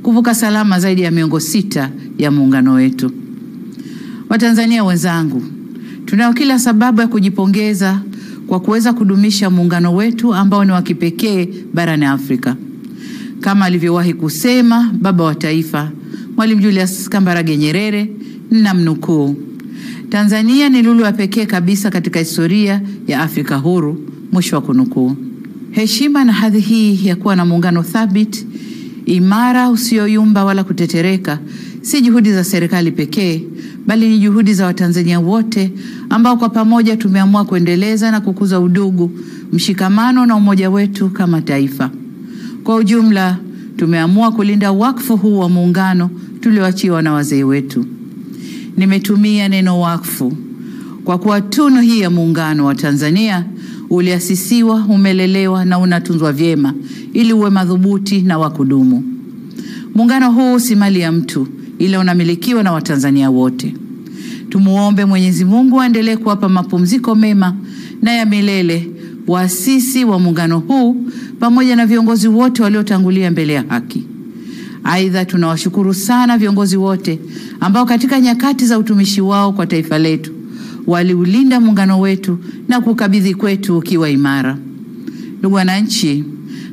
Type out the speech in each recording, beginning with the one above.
kuvuka salama zaidi ya miongo 6 ya muungano wetu. Watanzania wenzangu, tunao kila sababu ya kujipongeza kwa kuweza kudumisha muungano wetu ambao ni wa kipekee barani Afrika. Kama alivyowahi kusema baba wa taifa Mwalimu Julius Kambarage Nyerere, ninamnukuu, Tanzania ni lulu ya pekee kabisa katika historia ya Afrika huru, mwisho wa kunukuu. Heshima na hadhi hii ya kuwa na muungano thabiti, imara, usioyumba wala kutetereka, si juhudi za serikali pekee, bali ni juhudi za Watanzania wote ambao kwa pamoja tumeamua kuendeleza na kukuza udugu, mshikamano na umoja wetu kama taifa. Kwa ujumla, tumeamua kulinda wakfu huu wa muungano tulioachiwa na wazee wetu. Nimetumia neno wakfu kwa kuwa tunu hii ya muungano wa Tanzania uliasisiwa, umelelewa na unatunzwa vyema ili uwe madhubuti na wa kudumu. Muungano huu si mali ya mtu, ila unamilikiwa na Watanzania wote. Tumuombe Mwenyezi Mungu aendelee kuwapa mapumziko mema na ya milele waasisi wa muungano huu pamoja na viongozi wote waliotangulia mbele ya haki. Aidha, tunawashukuru sana viongozi wote ambao katika nyakati za utumishi wao kwa taifa letu waliulinda muungano wetu na kukabidhi kwetu ukiwa imara. Ndugu wananchi,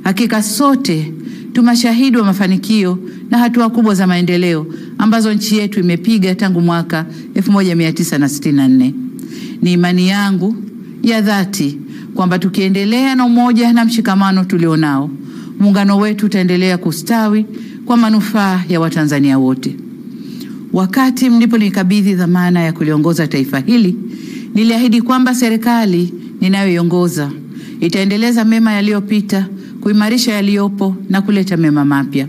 hakika sote tumashahidi wa mafanikio na hatua kubwa za maendeleo ambazo nchi yetu imepiga tangu mwaka 1964. Ni imani yangu ya dhati kwamba tukiendelea na umoja na mshikamano tulionao, muungano wetu utaendelea kustawi kwa manufaa ya Watanzania wote. Wakati mliponikabidhi dhamana ya kuliongoza taifa hili, niliahidi kwamba serikali ninayoiongoza itaendeleza mema yaliyopita, kuimarisha yaliyopo na kuleta mema mapya.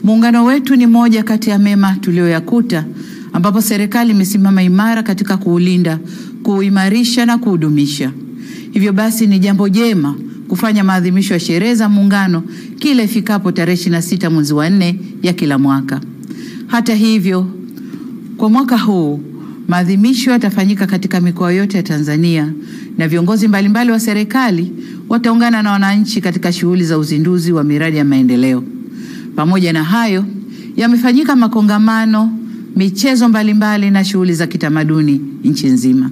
Muungano wetu ni moja kati ya mema tulioyakuta, ambapo serikali imesimama imara katika kuulinda, kuimarisha na kuhudumisha. Hivyo basi ni jambo jema kufanya maadhimisho ya sherehe za muungano kila ifikapo tarehe 26 mwezi wa 4 ya kila mwaka. Hata hivyo, kwa mwaka huu maadhimisho yatafanyika katika mikoa yote ya Tanzania na viongozi mbalimbali wa serikali wataungana na wananchi katika shughuli za uzinduzi wa miradi ya maendeleo. Pamoja na hayo, yamefanyika makongamano, michezo mbalimbali na shughuli za kitamaduni nchi nzima.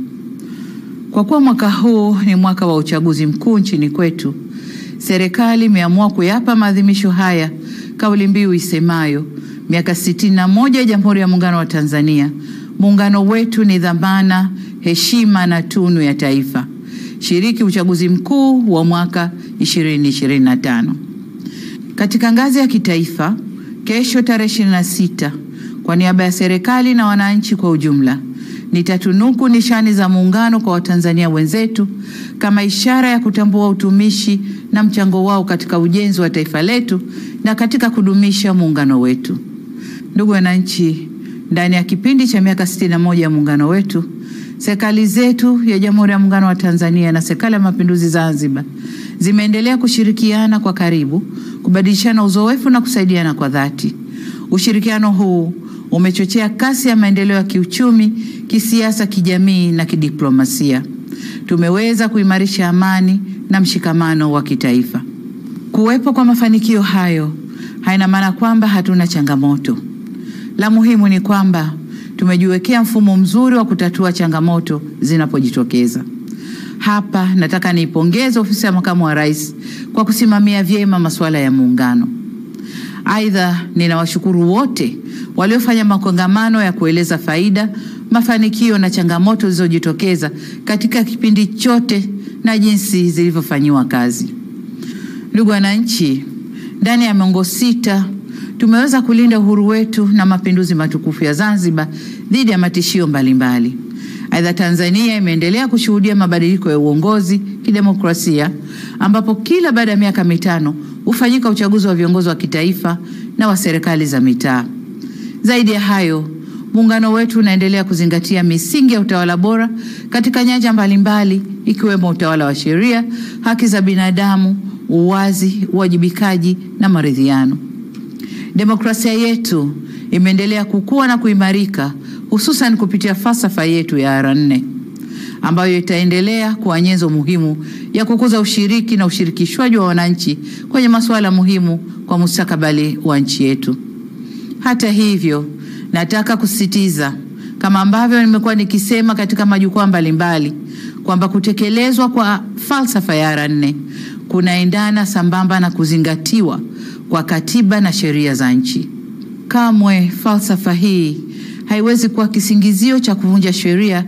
Kwa kuwa mwaka huu ni mwaka wa uchaguzi mkuu nchini kwetu, serikali imeamua kuyapa maadhimisho haya kauli mbiu isemayo miaka 61 ya Jamhuri ya Muungano wa Tanzania. Muungano wetu ni dhamana, heshima na tunu ya taifa. Shiriki uchaguzi mkuu wa mwaka 2025. Katika ngazi ya kitaifa, kesho tarehe 26, kwa niaba ya serikali na wananchi kwa ujumla, nitatunuku nishani za muungano kwa Watanzania wenzetu kama ishara ya kutambua utumishi na mchango wao katika ujenzi wa taifa letu na katika kudumisha muungano wetu. Ndugu wananchi, ndani ya kipindi cha miaka 61 ya muungano wetu, serikali zetu ya Jamhuri ya Muungano wa Tanzania na Serikali ya Mapinduzi Zanzibar zimeendelea kushirikiana kwa karibu, kubadilishana uzoefu na kusaidiana kwa dhati. Ushirikiano huu umechochea kasi ya maendeleo ya kiuchumi, kisiasa, kijamii na kidiplomasia. Tumeweza kuimarisha amani na mshikamano wa kitaifa. Kuwepo kwa mafanikio hayo haina maana kwamba hatuna changamoto. La muhimu ni kwamba tumejiwekea mfumo mzuri wa kutatua changamoto zinapojitokeza. Hapa nataka niipongeze ofisi ya Makamu wa Rais kwa kusimamia vyema masuala ya muungano. Aidha, ninawashukuru wote waliofanya makongamano ya kueleza faida, mafanikio na changamoto zilizojitokeza katika kipindi chote na jinsi zilivyofanyiwa kazi. Ndugu wananchi, ndani ya miongo 6 tumeweza kulinda uhuru wetu na mapinduzi matukufu ya Zanzibar dhidi ya matishio mbalimbali. Aidha, Tanzania imeendelea kushuhudia mabadiliko ya uongozi kidemokrasia, ambapo kila baada ya miaka 5 hufanyika uchaguzi wa viongozi wa kitaifa na wa serikali za mitaa. Zaidi ya hayo, muungano wetu unaendelea kuzingatia misingi ya utawala bora katika nyanja mbalimbali, ikiwemo utawala wa sheria, haki za binadamu, uwazi, uwajibikaji na maridhiano. Demokrasia yetu imeendelea kukua na kuimarika, hususan kupitia falsafa yetu ya R4 ambayo itaendelea kuwa nyenzo muhimu ya kukuza ushiriki na ushirikishwaji wa wananchi kwenye masuala muhimu kwa mustakabali wa nchi yetu. Hata hivyo, nataka kusisitiza kama ambavyo nimekuwa nikisema katika majukwaa mbalimbali kwamba kutekelezwa kwa falsafa ya R4 kunaendana sambamba na kuzingatiwa kwa katiba na sheria za nchi. Kamwe falsafa hii haiwezi kuwa kisingizio cha kuvunja sheria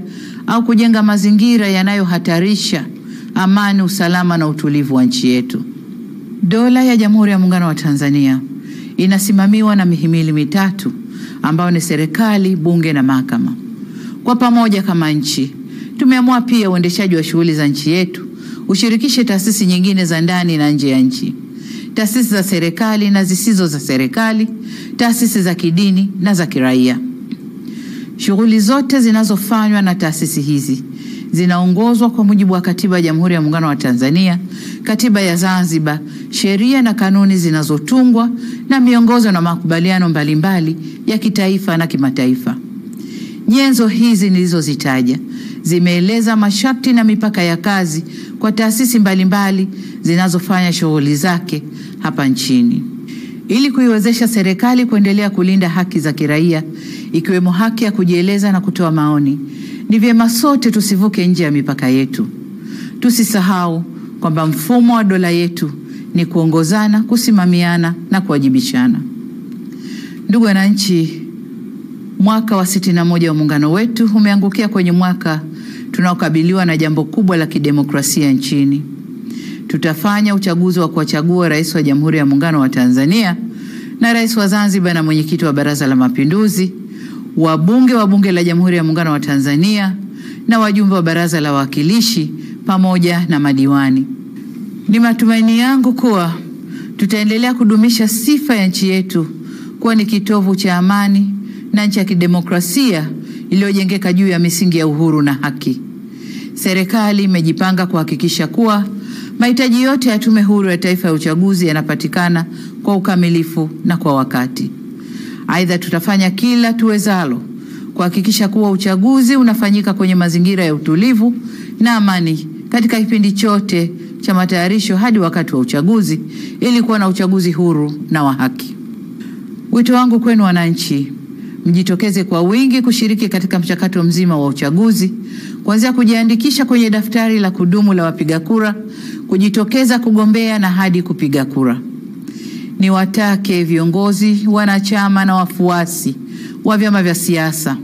au kujenga mazingira yanayohatarisha amani, usalama na utulivu wa nchi yetu. Dola ya Jamhuri ya Muungano wa Tanzania inasimamiwa na mihimili mitatu ambayo ni serikali, bunge na mahakama. Kwa pamoja kama nchi, tumeamua pia uendeshaji wa shughuli za nchi yetu ushirikishe taasisi nyingine za ndani na nje ya nchi, taasisi za serikali na zisizo za serikali, taasisi za kidini na za kiraia. Shughuli zote zinazofanywa na taasisi hizi zinaongozwa kwa mujibu wa Katiba ya Jamhuri ya Muungano wa Tanzania, Katiba ya Zanzibar, sheria na kanuni zinazotungwa na miongozo na makubaliano mbalimbali ya kitaifa na kimataifa. Nyenzo hizi nilizozitaja zimeeleza masharti na mipaka ya kazi kwa taasisi mbalimbali zinazofanya shughuli zake hapa nchini. Ili kuiwezesha serikali kuendelea kulinda haki za kiraia, ikiwemo haki ya kujieleza na kutoa maoni, ni vyema sote tusivuke nje ya mipaka yetu. Tusisahau kwamba mfumo wa dola yetu ni kuongozana, kusimamiana na kuwajibishana. Ndugu wananchi, mwaka wa 61 wa muungano wetu umeangukia kwenye mwaka tunaokabiliwa na jambo kubwa la kidemokrasia nchini. Tutafanya uchaguzi wa kuwachagua rais wa Jamhuri ya Muungano wa Tanzania na rais wa Zanzibar na mwenyekiti wa Baraza la Mapinduzi, wabunge wa Bunge la Jamhuri ya Muungano wa Tanzania na wajumbe wa Baraza la Wawakilishi pamoja na madiwani. Ni matumaini yangu kuwa tutaendelea kudumisha sifa ya nchi yetu kuwa ni kitovu cha amani na nchi ya kidemokrasia iliyojengeka juu ya misingi ya uhuru na haki. Serikali imejipanga kuhakikisha kuwa mahitaji yote ya Tume Huru ya Taifa ya Uchaguzi yanapatikana kwa ukamilifu na kwa wakati. Aidha, tutafanya kila tuwezalo kuhakikisha kuwa uchaguzi unafanyika kwenye mazingira ya utulivu na amani katika kipindi chote cha matayarisho hadi wakati wa uchaguzi, ili kuwa na uchaguzi huru na wa haki. Wito wangu kwenu wananchi, mjitokeze kwa wingi kushiriki katika mchakato mzima wa uchaguzi, kuanzia kujiandikisha kwenye daftari la kudumu la wapiga kura, kujitokeza kugombea na hadi kupiga kura. Niwatake viongozi, wanachama na wafuasi wa vyama vya siasa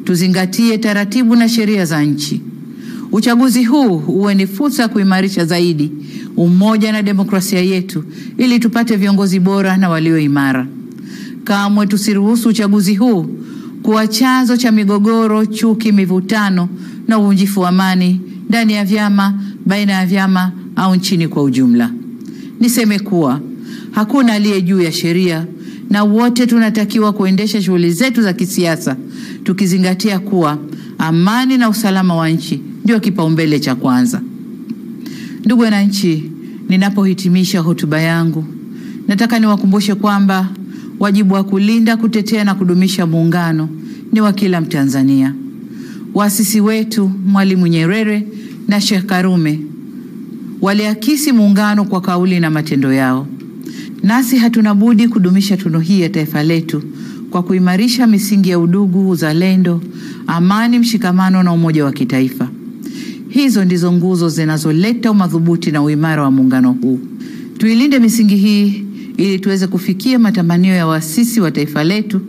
tuzingatie taratibu na sheria za nchi. Uchaguzi huu uwe ni fursa ya kuimarisha zaidi umoja na demokrasia yetu ili tupate viongozi bora na walio imara. Kamwe tusiruhusu uchaguzi huu kuwa chanzo cha migogoro, chuki, mivutano na uvunjifu wa amani ndani ya vyama, baina ya vyama au nchini kwa ujumla. Niseme kuwa hakuna aliye juu ya sheria na wote tunatakiwa kuendesha shughuli zetu za kisiasa tukizingatia kuwa amani na usalama wa nchi ndio kipaumbele cha kwanza. Ndugu wananchi, ninapohitimisha hotuba yangu, nataka niwakumbushe kwamba wajibu wa kulinda, kutetea na kudumisha muungano ni wa kila Mtanzania. Waasisi wetu Mwalimu Nyerere na Sheikh Karume waliakisi muungano kwa kauli na matendo yao. Nasi hatuna budi kudumisha tunu hii ya taifa letu kwa kuimarisha misingi ya udugu, uzalendo, amani, mshikamano na umoja wa kitaifa. Hizo ndizo nguzo zinazoleta umadhubuti na uimara wa muungano huu. Tuilinde misingi hii ili tuweze kufikia matamanio ya waasisi wa taifa letu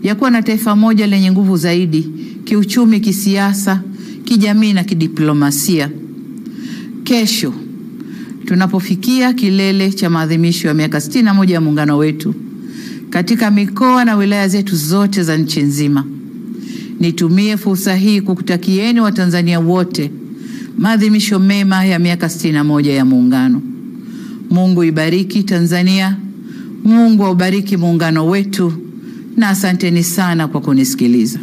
ya kuwa na taifa moja lenye nguvu zaidi kiuchumi, kisiasa, kijamii na kidiplomasia. Kesho tunapofikia kilele cha maadhimisho ya miaka 61 ya muungano wetu katika mikoa na wilaya zetu zote za nchi nzima, nitumie fursa hii kukutakieni Watanzania wote maadhimisho mema ya miaka 61 ya muungano. Mungu ibariki Tanzania, Mungu aubariki muungano wetu, na asanteni sana kwa kunisikiliza.